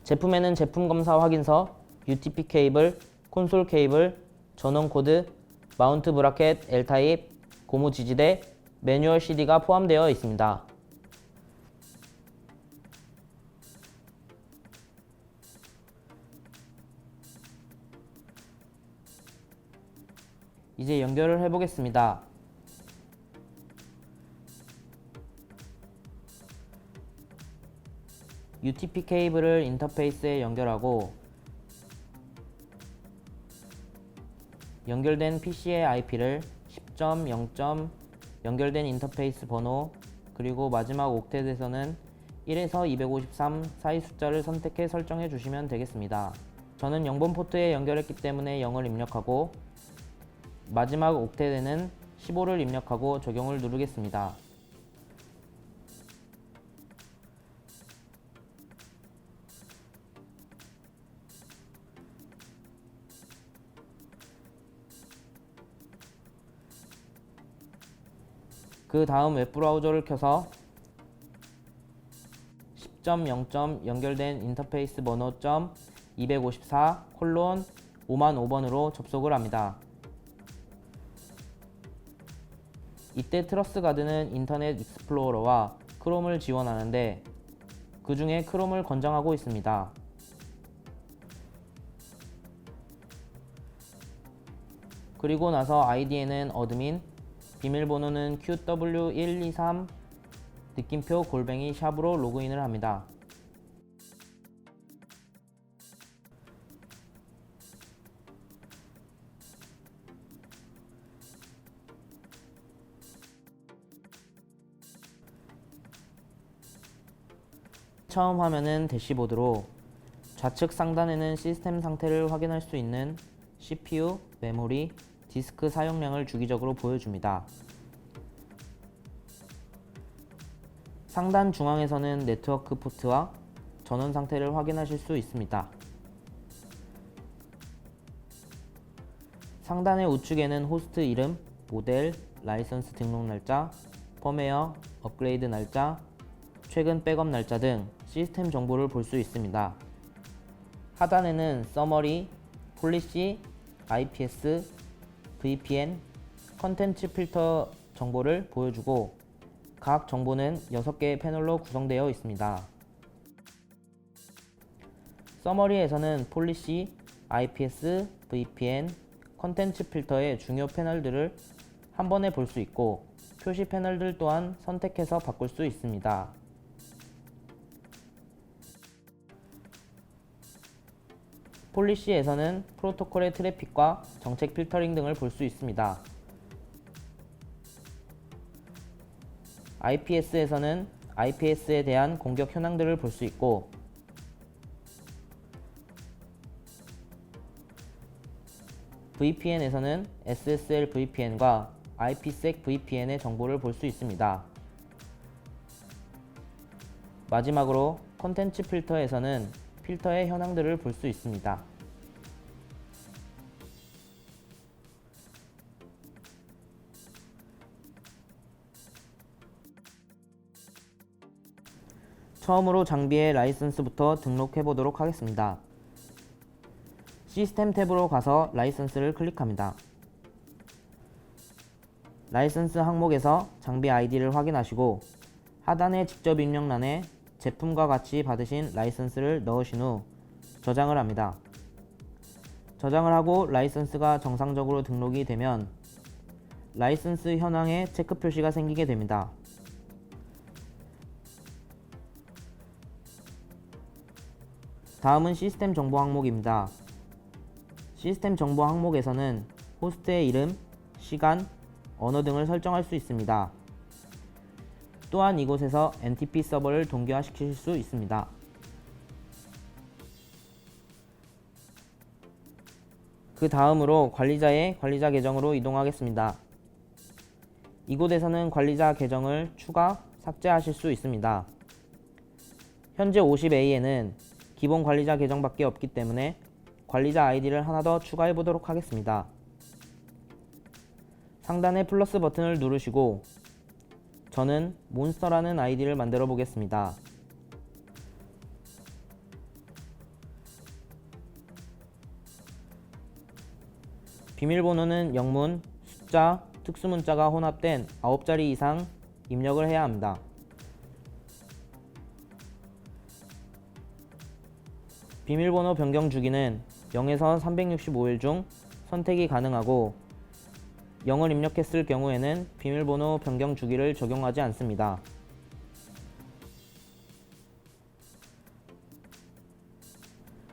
제품에는 제품 검사 확인서, UTP 케이블, 콘솔 케이블, 전원 코드, 마운트 브라켓 L타입, 고무 지지대, 매뉴얼 CD가 포함되어 있습니다. 이제 연결을 해보겠습니다. UTP 케이블을 인터페이스에 연결하고 연결된 PC의 IP를 10.0. 연결된 인터페이스 번호 그리고 마지막 옥텟에서는 1에서 253 사이 숫자를 선택해 설정해 주시면 되겠습니다. 저는 0번 포트에 연결했기 때문에 0을 입력하고 마지막 옥텟에는 15를 입력하고 적용을 누르겠습니다. 그 다음 웹브라우저를 켜서 10.0. 연결된 인터페이스 번호 .254:55000번으로 접속을 합니다. 이때 트러스가드는 인터넷 익스플로러와 크롬을 지원하는데 그 중에 크롬을 권장하고 있습니다. 그리고 나서 아이디에는 어드민, 비밀번호는 QW123 느낌표 @ 샵으로 로그인을 합니다. 처음 화면은 대시보드로 좌측 상단에는 시스템 상태를 확인할 수 있는 CPU, 메모리, 디스크 사용량을 주기적으로 보여줍니다. 상단 중앙에서는 네트워크 포트와 전원 상태를 확인하실 수 있습니다. 상단의 우측에는 호스트 이름, 모델, 라이선스 등록 날짜, 펌웨어, 업그레이드 날짜, 최근 백업 날짜 등 시스템 정보를 볼 수 있습니다. 하단에는 서머리, 폴리시, IPS, VPN, 컨텐츠 필터 정보를 보여주고 각 정보는 6개의 패널로 구성되어 있습니다. 서머리에서는 폴리시, IPS, VPN, 컨텐츠 필터의 중요 패널들을 한 번에 볼 수 있고 표시 패널들 또한 선택해서 바꿀 수 있습니다. 폴리시에서는 프로토콜의 트래픽과 정책 필터링 등을 볼 수 있습니다. IPS에서는 IPS에 대한 공격 현황들을 볼 수 있고 VPN에서는 SSL VPN과 IPsec VPN의 정보를 볼 수 있습니다. 마지막으로 컨텐츠 필터에서는 필터의 현황들을 볼 수 있습니다. 처음으로 장비의 라이선스부터 등록해 보도록 하겠습니다. 시스템 탭으로 가서 라이선스를 클릭합니다. 라이선스 항목에서 장비 아이디를 확인하시고 하단의 직접 입력란에 제품과 같이 받으신 라이선스를 넣으신 후 저장을 합니다. 저장을 하고 라이선스가 정상적으로 등록이 되면 라이선스 현황에 체크 표시가 생기게 됩니다. 다음은 시스템 정보 항목입니다. 시스템 정보 항목에서는 호스트의 이름, 시간, 언어 등을 설정할 수 있습니다. 또한 이곳에서 NTP 서버를 동기화시킬 수 있습니다. 그 다음으로 관리자의 관리자 계정으로 이동하겠습니다. 이곳에서는 관리자 계정을 추가, 삭제하실 수 있습니다. 현재 50A에는 기본 관리자 계정밖에 없기 때문에 관리자 아이디를 하나 더 추가해 보도록 하겠습니다. 상단의 플러스 버튼을 누르시고 저는 몬스터라는 아이디를 만들어 보겠습니다. 비밀번호는 영문, 숫자, 특수문자가 혼합된 9자리 이상 입력을 해야 합니다. 비밀번호 변경 주기는 0에서 365일 중 선택이 가능하고 0을 입력했을 경우에는 비밀번호 변경 주기를 적용하지 않습니다.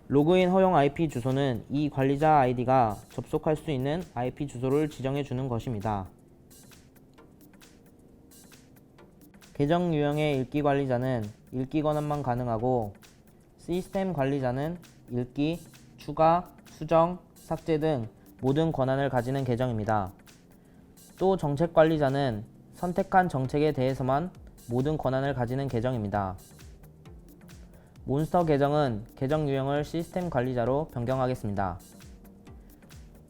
로그인 허용 IP 주소는 이 관리자 아이디가 접속할 수 있는 IP 주소를 지정해 주는 것입니다. 계정 유형의 읽기 관리자는 읽기 권한만 가능하고 시스템 관리자는 읽기, 추가, 수정, 삭제 등 모든 권한을 가지는 계정입니다. 또 정책 관리자는 선택한 정책에 대해서만 모든 권한을 가지는 계정입니다. 몬스터 계정은 계정 유형을 시스템 관리자로 변경하겠습니다.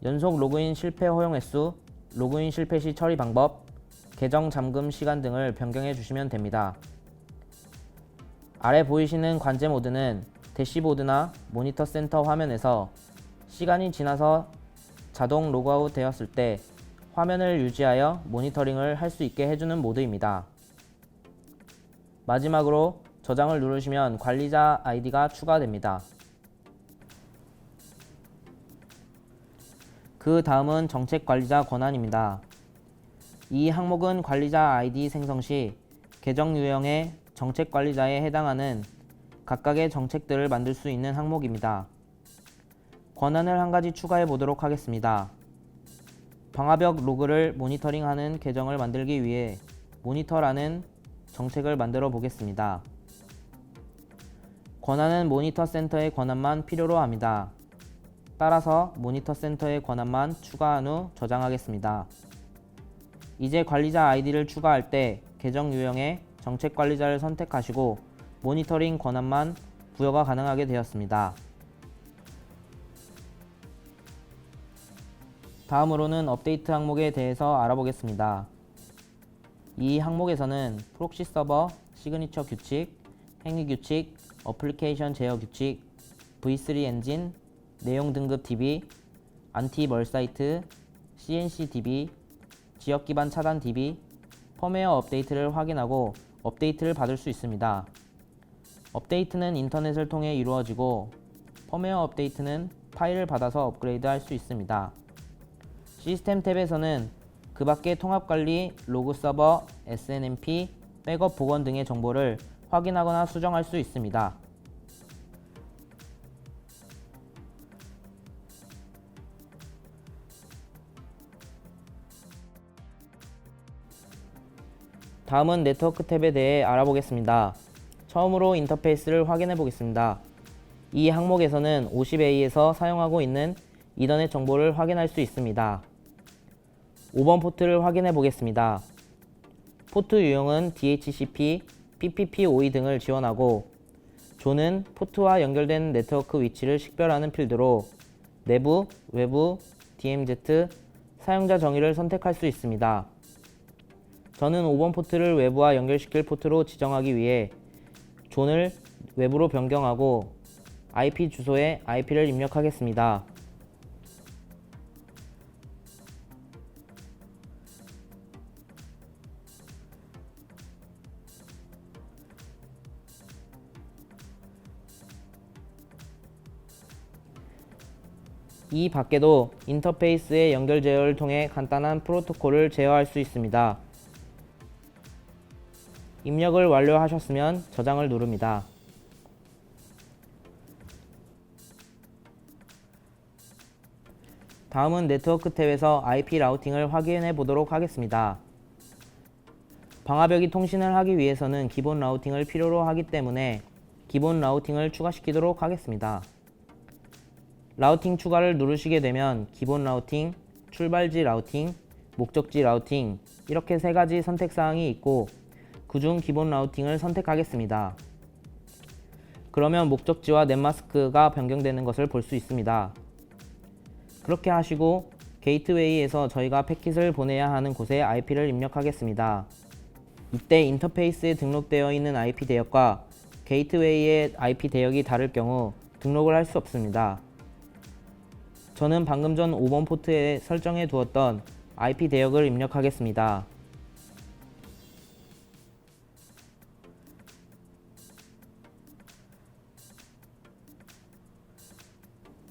연속 로그인 실패 허용 횟수, 로그인 실패 시 처리 방법, 계정 잠금 시간 등을 변경해 주시면 됩니다. 아래 보이시는 관제 모드는 대시보드나 모니터 센터 화면에서 시간이 지나서 자동 로그아웃 되었을 때 화면을 유지하여 모니터링을 할 수 있게 해주는 모드입니다. 마지막으로 저장을 누르시면 관리자 아이디가 추가됩니다. 그 다음은 정책 관리자 권한입니다. 이 항목은 관리자 아이디 생성 시 계정 유형의 정책 관리자에 해당하는 각각의 정책들을 만들 수 있는 항목입니다. 권한을 한 가지 추가해 보도록 하겠습니다. 방화벽 로그를 모니터링하는 계정을 만들기 위해 모니터라는 정책을 만들어 보겠습니다. 권한은 모니터 센터의 권한만 필요로 합니다. 따라서 모니터 센터의 권한만 추가한 후 저장하겠습니다. 이제 관리자 아이디를 추가할 때 계정 유형의 정책 관리자를 선택하시고 모니터링 권한만 부여가 가능하게 되었습니다. 다음으로는 업데이트 항목에 대해서 알아보겠습니다. 이 항목에서는 프록시 서버, 시그니처 규칙, 행위 규칙, 어플리케이션 제어 규칙, V3 엔진, 내용 등급 DB, 안티 멀 사이트, CNC DB, 지역 기반 차단 DB, 펌웨어 업데이트를 확인하고 업데이트를 받을 수 있습니다. 업데이트는 인터넷을 통해 이루어지고 펌웨어 업데이트는 파일을 받아서 업그레이드 할 수 있습니다. 시스템 탭에서는 그 밖의 통합관리, 로그 서버, SNMP, 백업 복원 등의 정보를 확인하거나 수정할 수 있습니다. 다음은 네트워크 탭에 대해 알아보겠습니다. 처음으로 인터페이스를 확인해 보겠습니다. 이 항목에서는 50A에서 사용하고 있는 이더넷 정보를 확인할 수 있습니다. 5번 포트를 확인해 보겠습니다. 포트 유형은 DHCP, PPPoE 등을 지원하고 존은 포트와 연결된 네트워크 위치를 식별하는 필드로 내부, 외부, DMZ, 사용자 정의를 선택할 수 있습니다. 저는 5번 포트를 외부와 연결시킬 포트로 지정하기 위해 존을 외부로 변경하고 IP 주소에 IP를 입력하겠습니다. 이 밖에도 인터페이스의 연결 제어를 통해 간단한 프로토콜을 제어할 수 있습니다. 입력을 완료하셨으면 저장을 누릅니다. 다음은 네트워크 탭에서 IP 라우팅을 확인해 보도록 하겠습니다. 방화벽이 통신을 하기 위해서는 기본 라우팅을 필요로 하기 때문에 기본 라우팅을 추가시키도록 하겠습니다. 라우팅 추가를 누르시게 되면 기본 라우팅, 출발지 라우팅, 목적지 라우팅 이렇게 세 가지 선택사항이 있고 그중 기본 라우팅을 선택하겠습니다. 그러면 목적지와 넷마스크가 변경되는 것을 볼 수 있습니다. 그렇게 하시고 게이트웨이에서 저희가 패킷을 보내야 하는 곳에 IP를 입력하겠습니다. 이때 인터페이스에 등록되어 있는 IP 대역과 게이트웨이의 IP 대역이 다를 경우 등록을 할 수 없습니다. 저는 방금 전 5번 포트에 설정해 두었던 IP 대역을 입력하겠습니다.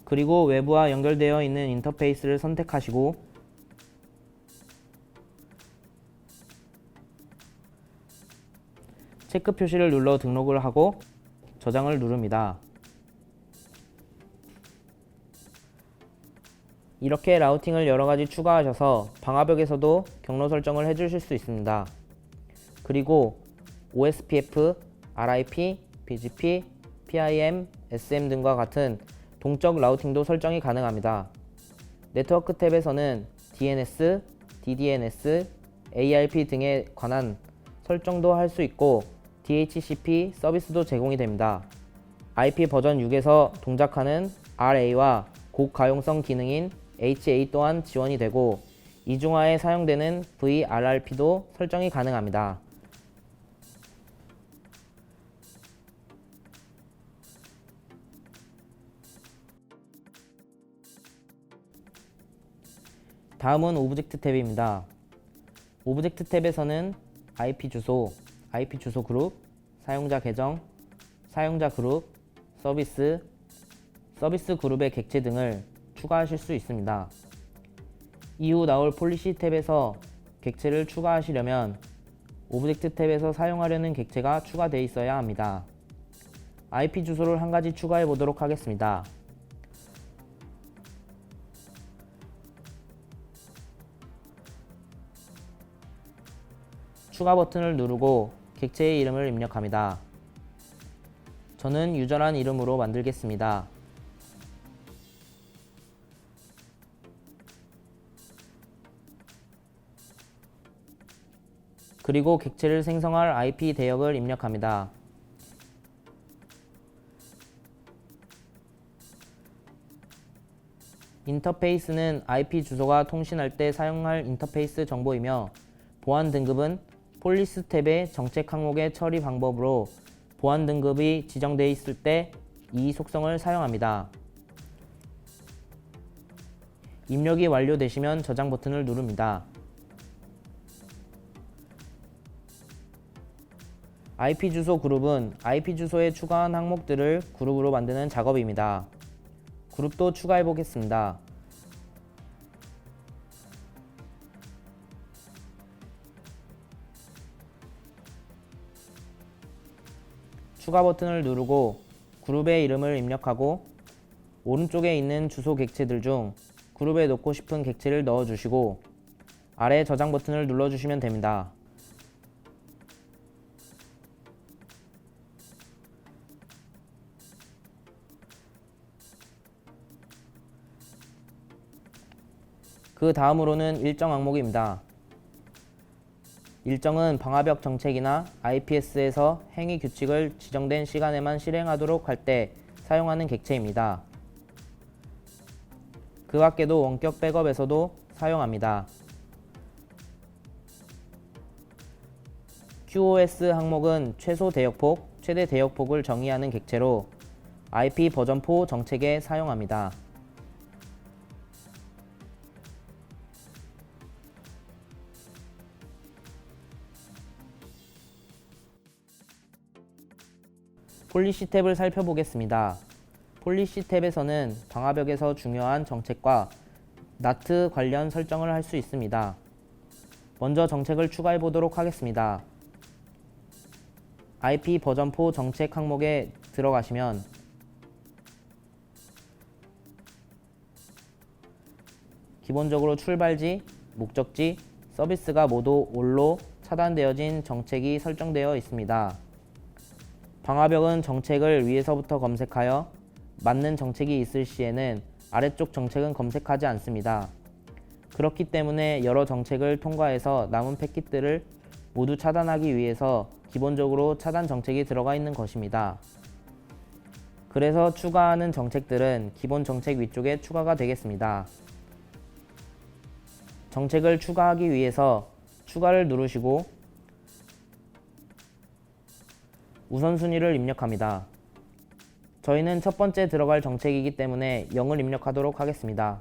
그리고 외부와 연결되어 있는 인터페이스를 선택하시고 체크 표시를 눌러 등록을 하고 저장을 누릅니다. 이렇게 라우팅을 여러가지 추가하셔서 방화벽에서도 경로 설정을 해주실 수 있습니다. 그리고 OSPF, RIP, BGP, PIM, SM 등과 같은 동적 라우팅도 설정이 가능합니다. 네트워크 탭에서는 DNS, DDNS, ARP 등에 관한 설정도 할 수 있고 DHCP 서비스도 제공이 됩니다. IP 버전 6에서 동작하는 RA와 고가용성 기능인 HA 또한 지원이 되고 이중화에 사용되는 VRRP도 설정이 가능합니다. 다음은 오브젝트 탭입니다. 오브젝트 탭에서는 IP 주소, IP 주소 그룹, 사용자 계정, 사용자 그룹, 서비스, 서비스 그룹의 객체 등을 추가하실 수 있습니다. 이후 나올 폴리시 탭에서 객체를 추가하시려면 오브젝트 탭에서 사용하려는 객체가 추가되어 있어야 합니다. IP 주소를 한 가지 추가해 보도록 하겠습니다. 추가 버튼을 누르고 객체의 이름을 입력합니다. 저는 유저란 이름으로 만들겠습니다. 그리고 객체를 생성할 IP 대역을 입력합니다. 인터페이스는 IP 주소가 통신할 때 사용할 인터페이스 정보이며 보안 등급은 폴리스 탭의 정책 항목의 처리 방법으로 보안 등급이 지정되어 있을 때 이 속성을 사용합니다. 입력이 완료되시면 저장 버튼을 누릅니다. IP 주소 그룹은 IP 주소에 추가한 항목들을 그룹으로 만드는 작업입니다. 그룹도 추가해 보겠습니다. 추가 버튼을 누르고 그룹의 이름을 입력하고 오른쪽에 있는 주소 객체들 중 그룹에 넣고 싶은 객체를 넣어주시고 아래 저장 버튼을 눌러주시면 됩니다. 그 다음으로는 일정 항목입니다. 일정은 방화벽 정책이나 IPS에서 행위 규칙을 지정된 시간에만 실행하도록 할 때 사용하는 객체입니다. 그 밖에도 원격 백업에서도 사용합니다. QoS 항목은 최소 대역폭, 최대 대역폭을 정의하는 객체로 IP 버전4 정책에 사용합니다. 폴리시 탭을 살펴보겠습니다. 폴리시 탭에서는 방화벽에서 중요한 정책과 NAT 관련 설정을 할 수 있습니다. 먼저 정책을 추가해 보도록 하겠습니다. IP 버전4 정책 항목에 들어가시면 기본적으로 출발지, 목적지, 서비스가 모두 올로 차단되어진 정책이 설정되어 있습니다. 방화벽은 정책을 위에서부터 검색하여 맞는 정책이 있을 시에는 아래쪽 정책은 검색하지 않습니다. 그렇기 때문에 여러 정책을 통과해서 남은 패킷들을 모두 차단하기 위해서 기본적으로 차단 정책이 들어가 있는 것입니다. 그래서 추가하는 정책들은 기본 정책 위쪽에 추가가 되겠습니다. 정책을 추가하기 위해서 추가를 누르시고 우선순위를 입력합니다. 저희는 첫 번째 들어갈 정책이기 때문에 0을 입력하도록 하겠습니다.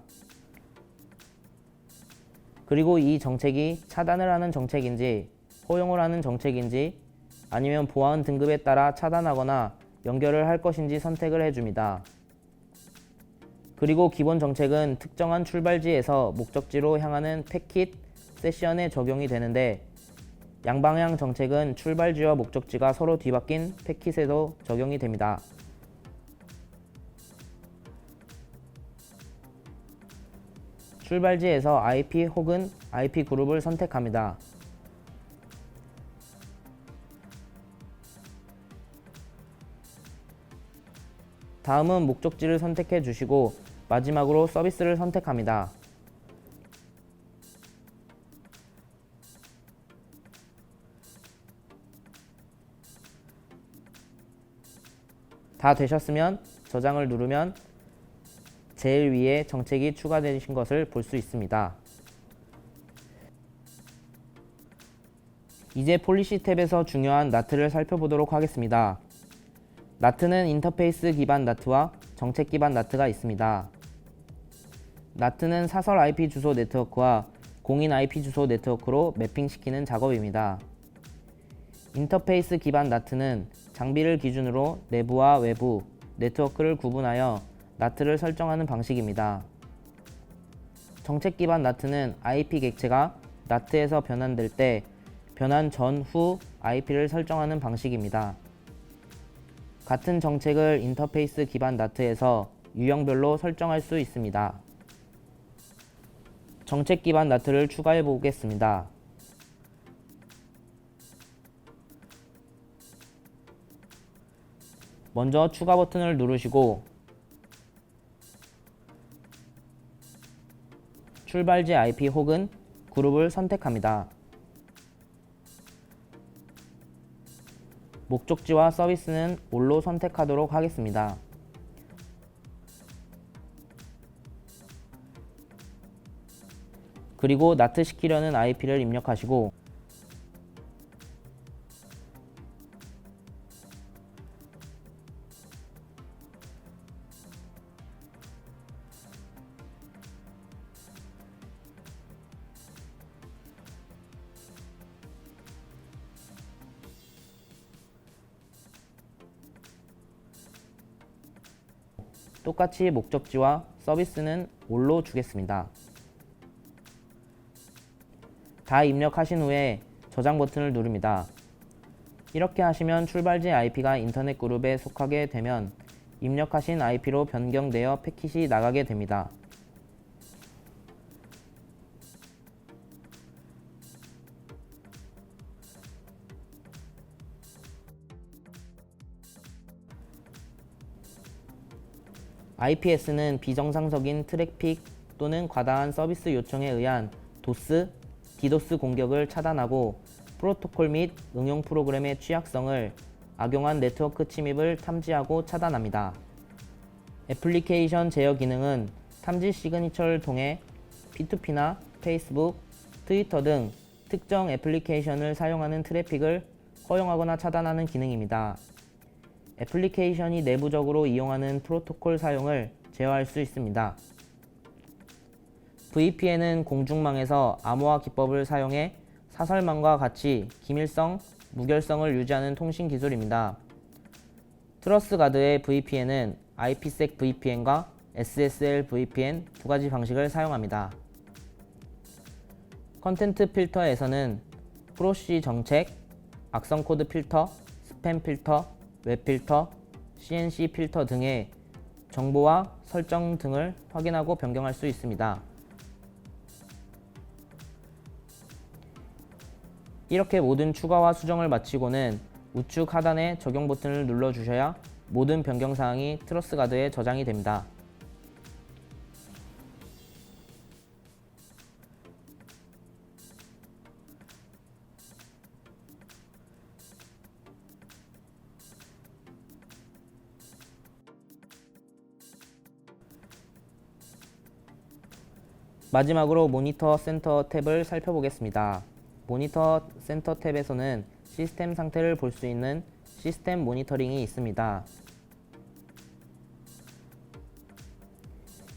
그리고 이 정책이 차단을 하는 정책인지 허용을 하는 정책인지 아니면 보안 등급에 따라 차단하거나 연결을 할 것인지 선택을 해줍니다. 그리고 기본 정책은 특정한 출발지에서 목적지로 향하는 패킷 세션에 적용이 되는데 양방향 정책은 출발지와 목적지가 서로 뒤바뀐 패킷에도 적용이 됩니다. 출발지에서 IP 혹은 IP 그룹을 선택합니다. 다음은 목적지를 선택해 주시고 마지막으로 서비스를 선택합니다. 다 되셨으면 저장을 누르면 제일 위에 정책이 추가되신 것을 볼 수 있습니다. 이제 폴리시 탭에서 중요한 나트를 살펴보도록 하겠습니다. 나트는 인터페이스 기반 나트와 정책 기반 나트가 있습니다. 나트는 사설 IP 주소 네트워크와 공인 IP 주소 네트워크로 매핑시키는 작업입니다. 인터페이스 기반 나트는 장비를 기준으로 내부와 외부, 네트워크를 구분하여 나트를 설정하는 방식입니다. 정책 기반 나트는 IP 객체가 나트에서 변환될 때 변환 전, 후 IP를 설정하는 방식입니다. 같은 정책을 인터페이스 기반 나트에서 유형별로 설정할 수 있습니다. 정책 기반 나트를 추가해 보겠습니다. 먼저 추가 버튼을 누르시고 출발지 IP 혹은 그룹을 선택합니다. 목적지와 서비스는 올로 선택하도록 하겠습니다. 그리고 나트 시키려는 IP를 입력하시고 똑같이 목적지와 서비스는 올로 주겠습니다. 다 입력하신 후에 저장 버튼을 누릅니다. 이렇게 하시면 출발지 IP가 인터넷 그룹에 속하게 되면 입력하신 IP로 변경되어 패킷이 나가게 됩니다. IPS는 비정상적인 트래픽 또는 과다한 서비스 요청에 의한 도스, 디도스 공격을 차단하고 프로토콜 및 응용 프로그램의 취약성을 악용한 네트워크 침입을 탐지하고 차단합니다. 애플리케이션 제어 기능은 탐지 시그니처를 통해 P2P나 페이스북, 트위터 등 특정 애플리케이션을 사용하는 트래픽을 허용하거나 차단하는 기능입니다. 애플리케이션이 내부적으로 이용하는 프로토콜 사용을 제어할 수 있습니다. VPN은 공중망에서 암호화 기법을 사용해 사설망과 같이 기밀성, 무결성을 유지하는 통신 기술입니다. 트러스가드의 VPN은 IPsec VPN과 SSL VPN 두 가지 방식을 사용합니다. 컨텐트 필터에서는 프로시 정책, 악성 코드 필터, 스팸 필터, 웹 필터, CNC 필터 등의 정보와 설정 등을 확인하고 변경할 수 있습니다. 이렇게 모든 추가와 수정을 마치고는 우측 하단의 적용 버튼을 눌러주셔야 모든 변경 사항이 트러스가드에 저장이 됩니다. 마지막으로 모니터 센터 탭을 살펴보겠습니다. 모니터 센터 탭에서는 시스템 상태를 볼 수 있는 시스템 모니터링이 있습니다.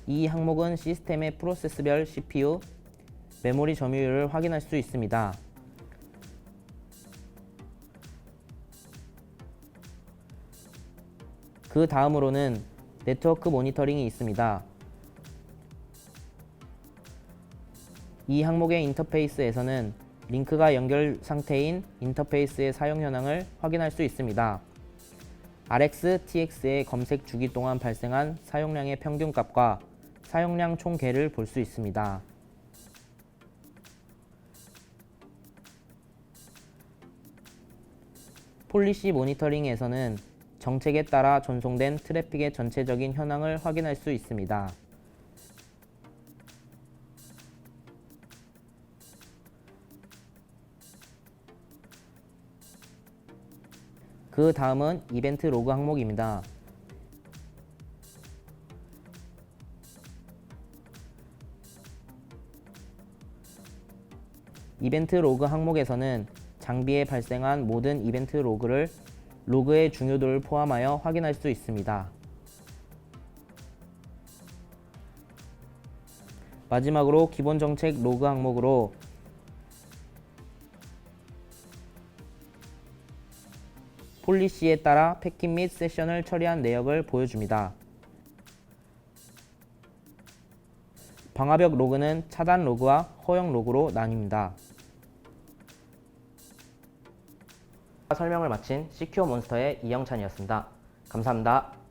이 항목은 시스템의 프로세스별 CPU, 메모리 점유율을 확인할 수 있습니다. 그 다음으로는 네트워크 모니터링이 있습니다. 이 항목의 인터페이스에서는 링크가 연결 상태인 인터페이스의 사용 현황을 확인할 수 있습니다. RX, TX의 검색 주기 동안 발생한 사용량의 평균값과 사용량 총계를 볼 수 있습니다. 폴리시 모니터링에서는 정책에 따라 전송된 트래픽의 전체적인 현황을 확인할 수 있습니다. 그 다음은 이벤트 로그 항목입니다. 이벤트 로그 항목에서는 장비에 발생한 모든 이벤트 로그를 로그의 중요도를 포함하여 확인할 수 있습니다. 마지막으로 기본 정책 로그 항목으로 폴리시에 따라 패킷 및 세션을 처리한 내역을 보여줍니다. 방화벽 로그는 차단 로그와 허용 로그로 나뉩니다. 설명을 마친 시큐어 몬스터의 이영찬이었습니다. 감사합니다.